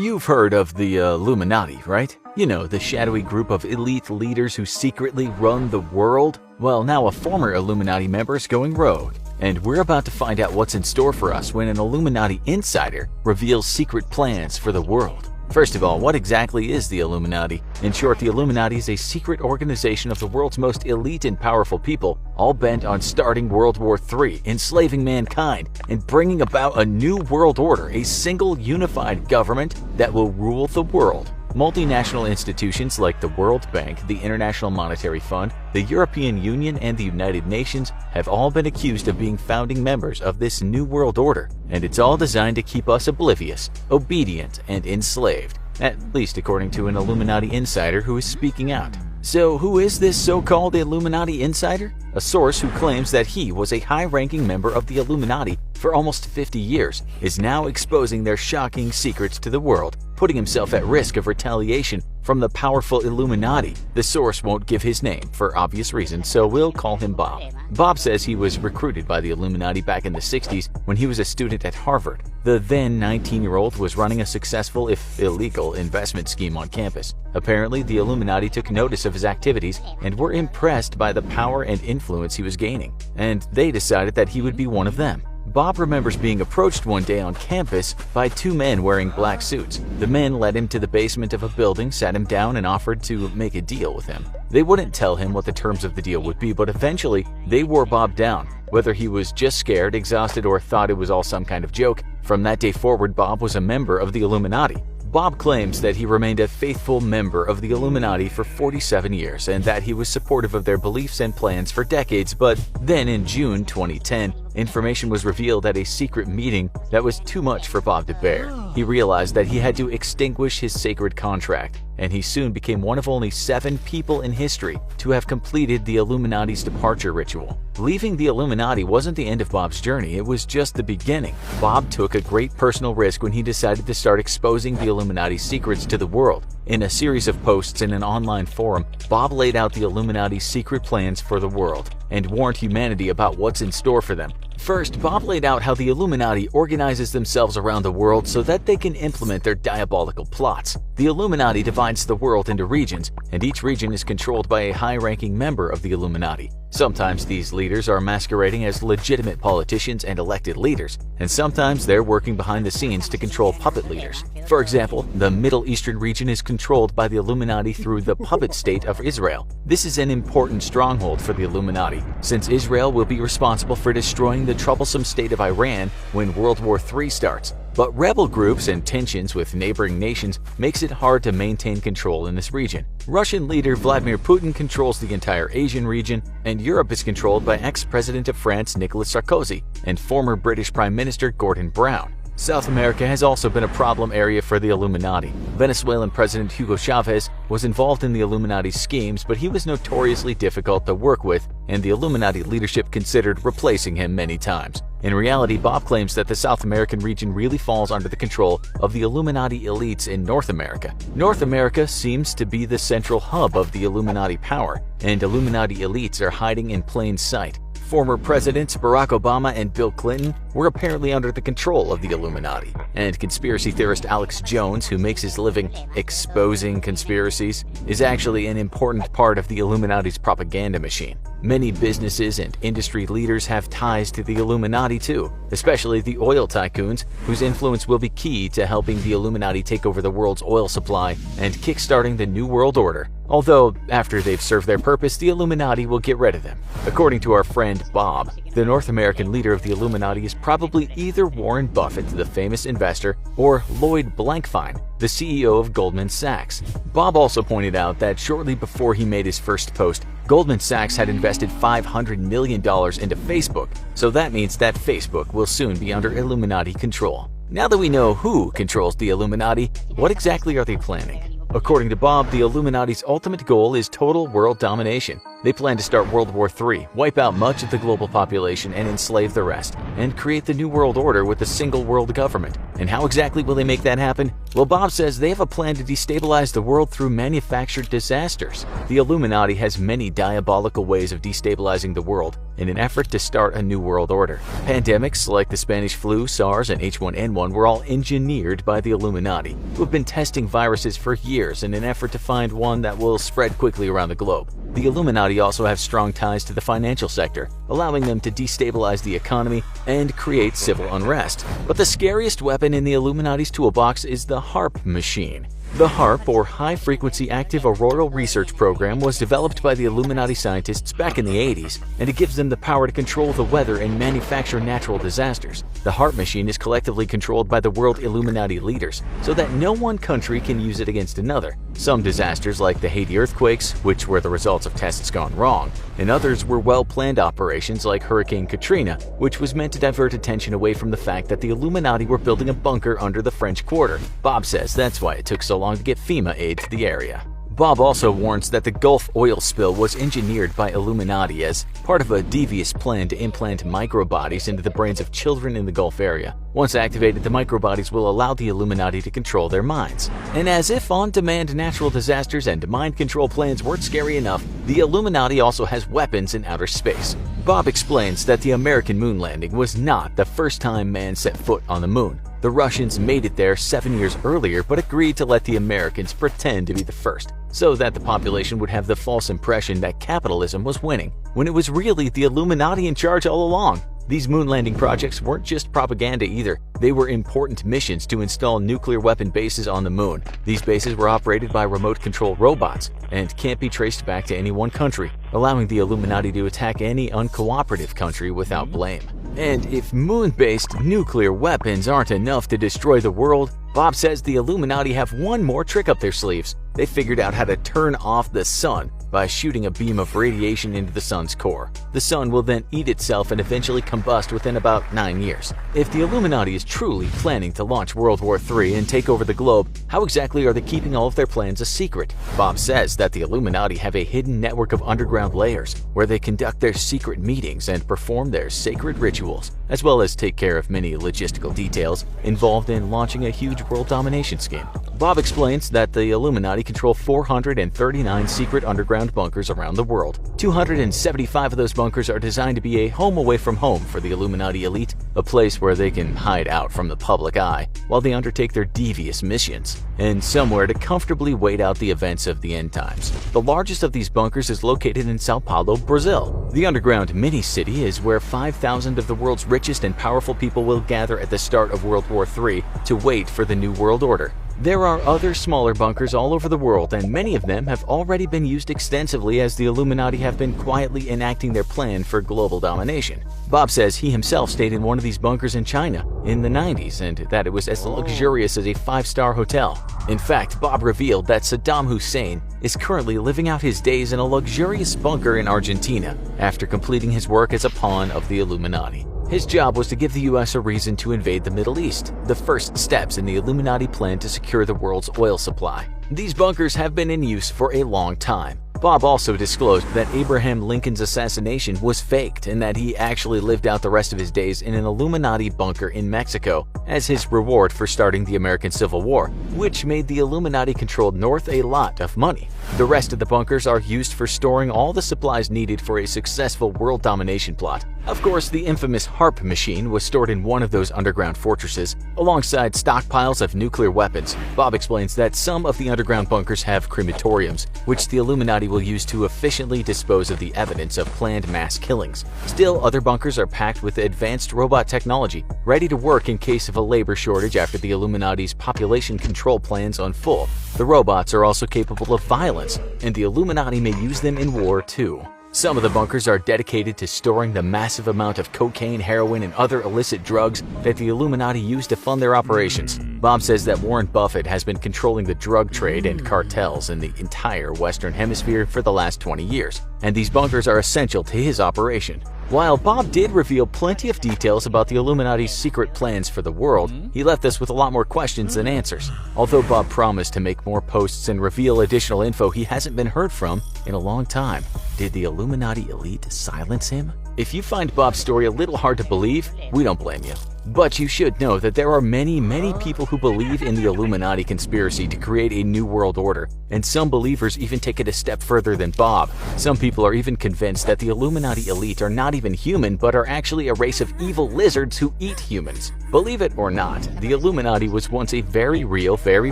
You've heard of the Illuminati, right? You know, the shadowy group of elite leaders who secretly run the world? Well, now a former Illuminati member is going rogue, and we're about to find out what's in store for us when an Illuminati insider reveals secret plans for the world. First of all, what exactly is the Illuminati? In short, the Illuminati is a secret organization of the world's most elite and powerful people, all bent on starting World War III, enslaving mankind, and bringing about a new world order, a single unified government that will rule the world. Multinational institutions like the World Bank, the International Monetary Fund, the European Union, and the United Nations have all been accused of being founding members of this new world order, and it's all designed to keep us oblivious, obedient, and enslaved, at least according to an Illuminati insider who is speaking out. So who is this so-called Illuminati insider? A source who claims that he was a high-ranking member of the Illuminati for almost 50 years is now exposing their shocking secrets to the world, putting himself at risk of retaliation from the powerful Illuminati. The source won't give his name for obvious reasons, so we'll call him Bob. Bob says he was recruited by the Illuminati back in the 60s when he was a student at Harvard. The then 19-year-old was running a successful, if illegal, investment scheme on campus. Apparently, the Illuminati took notice of his activities and were impressed by the power and influence he was gaining, and they decided that he would be one of them. Bob remembers being approached one day on campus by two men wearing black suits. The men led him to the basement of a building, sat him down, and offered to make a deal with him. They wouldn't tell him what the terms of the deal would be, but eventually they wore Bob down. Whether he was just scared, exhausted, or thought it was all some kind of joke, from that day forward Bob was a member of the Illuminati. Bob claims that he remained a faithful member of the Illuminati for 47 years and that he was supportive of their beliefs and plans for decades, but then in June 2010, information was revealed at a secret meeting that was too much for Bob to bear. He realized that he had to extinguish his sacred contract, and he soon became one of only 7 people in history to have completed the Illuminati's departure ritual. Leaving the Illuminati wasn't the end of Bob's journey, it was just the beginning. Bob took a great personal risk when he decided to start exposing the Illuminati's secrets to the world. In a series of posts in an online forum, Bob laid out the Illuminati's secret plans for the world and warned humanity about what's in store for them. First, Bob laid out how the Illuminati organizes themselves around the world so that they can implement their diabolical plots. The Illuminati divides the world into regions, and each region is controlled by a high-ranking member of the Illuminati. Sometimes these leaders are masquerading as legitimate politicians and elected leaders, and sometimes they're working behind the scenes to control puppet leaders. For example, the Middle Eastern region is controlled by the Illuminati through the puppet state of Israel. This is an important stronghold for the Illuminati, since Israel will be responsible for destroying the troublesome state of Iran when World War III starts. But rebel groups and tensions with neighboring nations makes it hard to maintain control in this region. Russian leader Vladimir Putin controls the entire Asian region, and Europe is controlled by ex-president of France Nicolas Sarkozy and former British Prime Minister Gordon Brown. South America has also been a problem area for the Illuminati. Venezuelan President Hugo Chavez was involved in the Illuminati's schemes, but he was notoriously difficult to work with, and the Illuminati leadership considered replacing him many times. In reality, Bob claims that the South American region really falls under the control of the Illuminati elites in North America. North America seems to be the central hub of the Illuminati power, and Illuminati elites are hiding in plain sight. Former presidents Barack Obama and Bill Clinton were apparently under the control of the Illuminati. And conspiracy theorist Alex Jones, who makes his living exposing conspiracies, is actually an important part of the Illuminati's propaganda machine. Many businesses and industry leaders have ties to the Illuminati too, especially the oil tycoons, whose influence will be key to helping the Illuminati take over the world's oil supply and kickstarting the New World Order. Although, after they've served their purpose, the Illuminati will get rid of them. According to our friend Bob, the North American leader of the Illuminati is probably either Warren Buffett, the famous investor, or Lloyd Blankfein, the CEO of Goldman Sachs. Bob also pointed out that shortly before he made his first post, Goldman Sachs had invested $500 million into Facebook, so that means that Facebook will soon be under Illuminati control. Now that we know who controls the Illuminati, what exactly are they planning? According to Bob, the Illuminati's ultimate goal is total world domination. They plan to start World War III, wipe out much of the global population and enslave the rest, and create the New World Order with a single world government. And how exactly will they make that happen? Well, Bob says they have a plan to destabilize the world through manufactured disasters. The Illuminati has many diabolical ways of destabilizing the world in an effort to start a new world order. Pandemics like the Spanish flu, SARS, and H1N1 were all engineered by the Illuminati, who have been testing viruses for years in an effort to find one that will spread quickly around the globe. The Illuminati also have strong ties to the financial sector, allowing them to destabilize the economy and create civil unrest. But the scariest weapon in the Illuminati's toolbox is the HAARP machine. The HAARP, or High Frequency Active Auroral Research Program, was developed by the Illuminati scientists back in the 80s, and it gives them the power to control the weather and manufacture natural disasters. The HAARP machine is collectively controlled by the world Illuminati leaders, so that no one country can use it against another. Some disasters, like the Haiti earthquakes, which were the results of tests gone wrong, and others were well-planned operations like Hurricane Katrina, which was meant to divert attention away from the fact that the Illuminati were building a bunker under the French Quarter. Bob says that's why it took so long to get FEMA aid to the area. Bob also warns that the Gulf oil spill was engineered by Illuminati as part of a devious plan to implant microbodies into the brains of children in the Gulf area. Once activated, the microbodies will allow the Illuminati to control their minds. And as if on-demand natural disasters and mind control plans weren't scary enough, the Illuminati also has weapons in outer space. Bob explains that the American moon landing was not the first time man set foot on the moon. The Russians made it there 7 years earlier but agreed to let the Americans pretend to be the first, so that the population would have the false impression that capitalism was winning, when it was really the Illuminati in charge all along. These moon landing projects weren't just propaganda either. They were important missions to install nuclear weapon bases on the moon. These bases were operated by remote-controlled robots and can't be traced back to any one country, allowing the Illuminati to attack any uncooperative country without blame. And if moon-based nuclear weapons aren't enough to destroy the world, Bob says the Illuminati have one more trick up their sleeves. They figured out how to turn off the sun by shooting a beam of radiation into the sun's core. The sun will then eat itself and eventually combust within about 9 years. If the Illuminati is truly planning to launch World War III and take over the globe, how exactly are they keeping all of their plans a secret? Bob says that the Illuminati have a hidden network of underground layers where they conduct their secret meetings and perform their sacred rituals, as well as take care of many logistical details involved in launching a huge world domination scheme. Bob explains that the Illuminati control 439 secret underground bunkers around the world. 275 of those bunkers are designed to be a home away from home for the Illuminati elite, a place where they can hide out from the public eye while they undertake their devious missions, and somewhere to comfortably wait out the events of the end times. The largest of these bunkers is located in Sao Paulo, Brazil. The underground mini-city is where 5,000 of the world's richest and powerful people will gather at the start of World War III to wait for the New World Order. There are other smaller bunkers all over the world, and many of them have already been used extensively as the Illuminati have been quietly enacting their plan for global domination. Bob says he himself stayed in one of these bunkers in China in the 90s and that it was as luxurious as a 5-star hotel. In fact, Bob revealed that Saddam Hussein is currently living out his days in a luxurious bunker in Argentina after completing his work as a pawn of the Illuminati. His job was to give the US a reason to invade the Middle East, the first steps in the Illuminati plan to secure the world's oil supply. These bunkers have been in use for a long time. Bob also disclosed that Abraham Lincoln's assassination was faked and that he actually lived out the rest of his days in an Illuminati bunker in Mexico as his reward for starting the American Civil War, which made the Illuminati-controlled North a lot of money. The rest of the bunkers are used for storing all the supplies needed for a successful world domination plot. Of course, the infamous HAARP machine was stored in one of those underground fortresses, alongside stockpiles of nuclear weapons. Bob explains that some of the underground bunkers have crematoriums, which the Illuminati will use to efficiently dispose of the evidence of planned mass killings. Still, other bunkers are packed with advanced robot technology, ready to work in case of a labor shortage after the Illuminati's population control plans unfold. The robots are also capable of violence, and the Illuminati may use them in war too. Some of the bunkers are dedicated to storing the massive amount of cocaine, heroin, and other illicit drugs that the Illuminati use to fund their operations. Bob says that Warren Buffett has been controlling the drug trade and cartels in the entire Western Hemisphere for the last 20 years, and these bunkers are essential to his operation. While Bob did reveal plenty of details about the Illuminati's secret plans for the world, he left us with a lot more questions than answers. Although Bob promised to make more posts and reveal additional info, he hasn't been heard from in a long time. did the Illuminati elite silence him? If you find Bob's story a little hard to believe, we don't blame you. But you should know that there are many people who believe in the Illuminati conspiracy to create a new world order, and some believers even take it a step further than Bob. Some people are even convinced that the Illuminati elite are not even human but are actually a race of evil lizards who eat humans. Believe it or not, the Illuminati was once a very real, very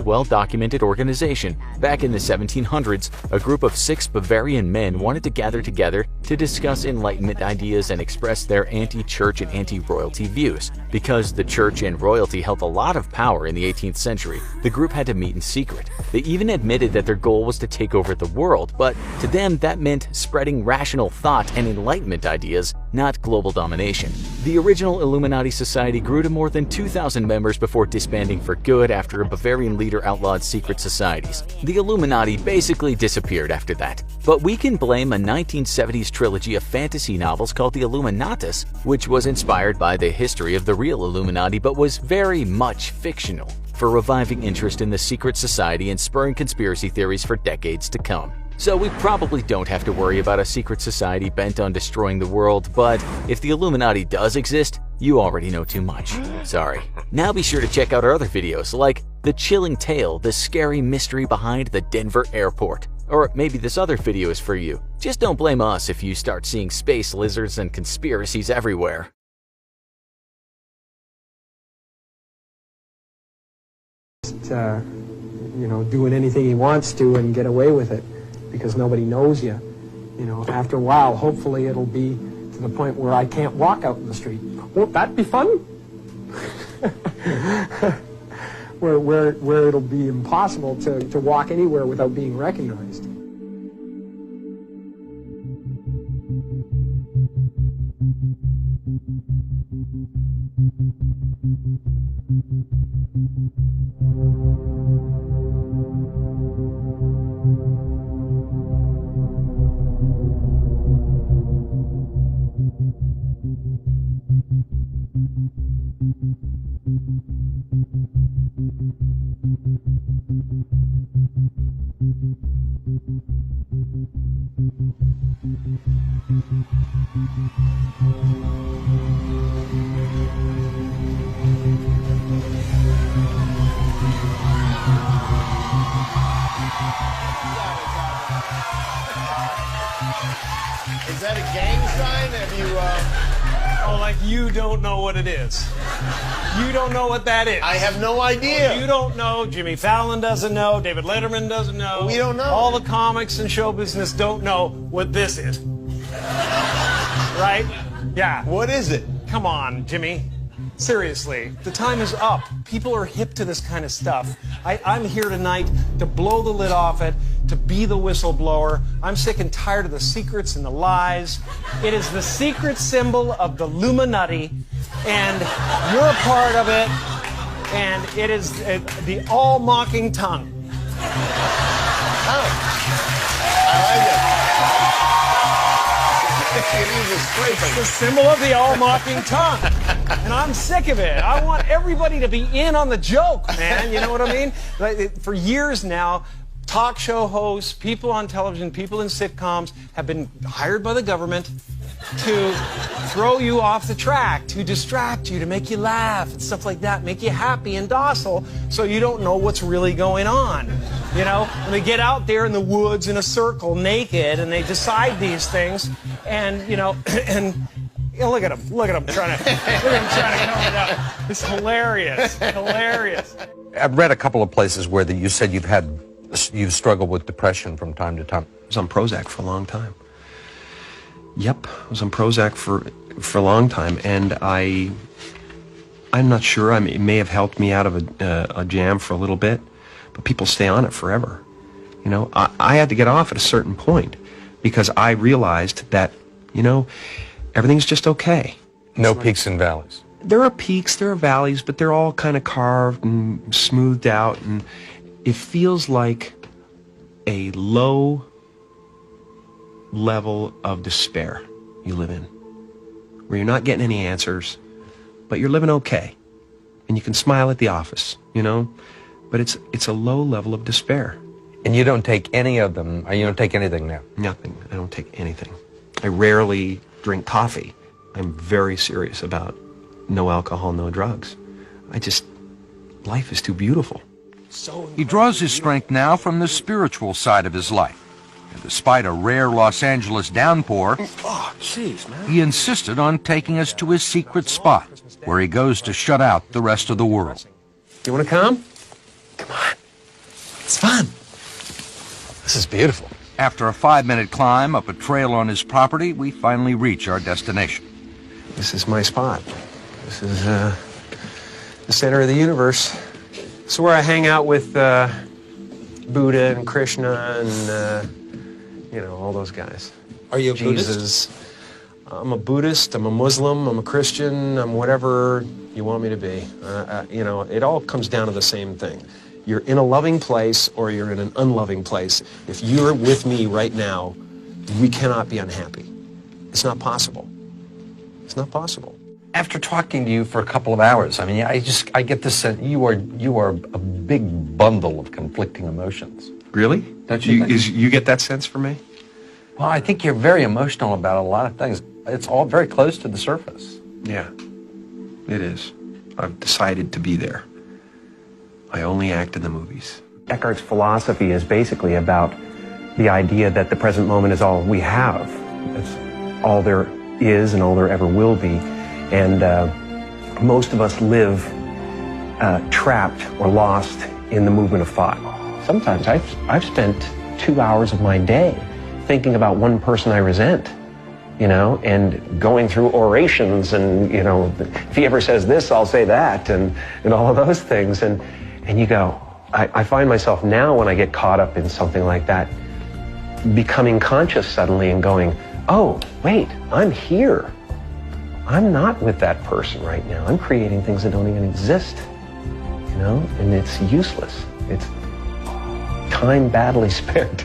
well-documented organization. Back in the 1700s, a group of 6 Bavarian men wanted to gather together to discuss Enlightenment ideas and express their anti-church and anti-royalty views. Because the church and royalty held a lot of power in the 18th century, the group had to meet in secret. They even admitted that their goal was to take over the world, but to them that meant spreading rational thought and Enlightenment ideas, not global domination. The original Illuminati society grew to more than 2,000 members before disbanding for good after a Bavarian leader outlawed secret societies. The Illuminati basically disappeared after that. But we can blame a 1970s trilogy of fantasy novels called The Illuminatus, which was inspired by the history of the real Illuminati but was very much fictional, for reviving interest in the secret society and spurring conspiracy theories for decades to come. So we probably don't have to worry about a secret society bent on destroying the world, but if the Illuminati does exist, you already know too much. Sorry. Now be sure to check out our other videos like The Chilling Tale, the scary mystery behind the Denver airport. Or maybe this other video is for you. Just don't blame us if you start seeing space lizards and conspiracies everywhere. Doing anything he wants to and get away with it because nobody knows you. After a while, hopefully it'll be to the point where I can't walk out in the street. Won't that be fun? where it'll be impossible to walk anywhere without being recognized. Is that a gang sign? Have you, Oh, like you don't know what it is. You don't know what that is. I have no idea. You don't know. Jimmy Fallon doesn't know. David Letterman doesn't know. We don't know. All the comics and show business don't know what this is. Right? Yeah. What is it? Come on, Jimmy. Seriously, the time is up. People are hip to this kind of stuff. I'm here tonight to blow the lid off it, to be the whistleblower. I'm sick and tired of the secrets and the lies. It is the secret symbol of the Illuminati, and you're a part of it, and it is the all-mocking tongue. Oh, I like it. It's the symbol of the all-mocking tongue. And I'm sick of it. I want everybody to be in on the joke, man. You know what I mean? For years now, talk show hosts, people on television, people in sitcoms have been hired by the government to throw you off the track, to distract you, to make you laugh and stuff like that, make you happy and docile so you don't know what's really going on. You know, and they get out there in the woods in a circle naked and they decide these things and, and look at him trying to get over that. It's hilarious, hilarious. I've read a couple of places where you said you've struggled with depression from time to time. I was on Prozac for a long time. Yep, I was on Prozac for a long time, and I'm not sure. It may have helped me out of a jam for a little bit, but people stay on it forever. I had to get off at a certain point because I realized that, everything's just okay. No peaks and valleys. There are peaks, there are valleys, but they're all kind of carved and smoothed out, and it feels like a low level of despair you live in, where you're not getting any answers, but you're living okay, and you can smile at the office, but it's a low level of despair. And you don't take any of them, or you don't take anything now? Nothing. I don't take anything. I rarely drink coffee. I'm very serious about no alcohol, no drugs. Life is too beautiful. He draws his strength now from the spiritual side of his life. And despite a rare Los Angeles downpour, he insisted on taking us to his secret spot, where he goes to shut out the rest of the world. You want to come? Come on. It's fun. This is beautiful. After a 5-minute climb up a trail on his property, we finally reach our destination. This is my spot. This is the center of the universe. It's where I hang out with Buddha and Krishna and, all those guys. Are you a Jesus. I'm a Buddhist, I'm a Muslim, I'm a Christian, I'm whatever you want me to be. It all comes down to the same thing. You're in a loving place or you're in an unloving place. If you're with me right now, we cannot be unhappy. It's not possible. It's not possible. After talking to you for a couple of hours, I mean, I get this sense you are a big bundle of conflicting emotions. Really? Don't you think? You get that sense from me? Well, I think you're very emotional about a lot of things. It's all very close to the surface. Yeah, it is. I've decided to be there. I only act in the movies. Eckhart's philosophy is basically about the idea that the present moment is all we have. It's all there is and all there ever will be. And most of us live trapped or lost in the movement of thought. Sometimes I've spent 2 hours of my day thinking about one person I resent, and going through orations and, if he ever says this, I'll say that, and all of those things. And you go, I find myself now when I get caught up in something like that, becoming conscious suddenly and going, oh, wait, I'm here. I'm not with that person right now. I'm creating things that don't even exist, and it's useless. It's time badly spent.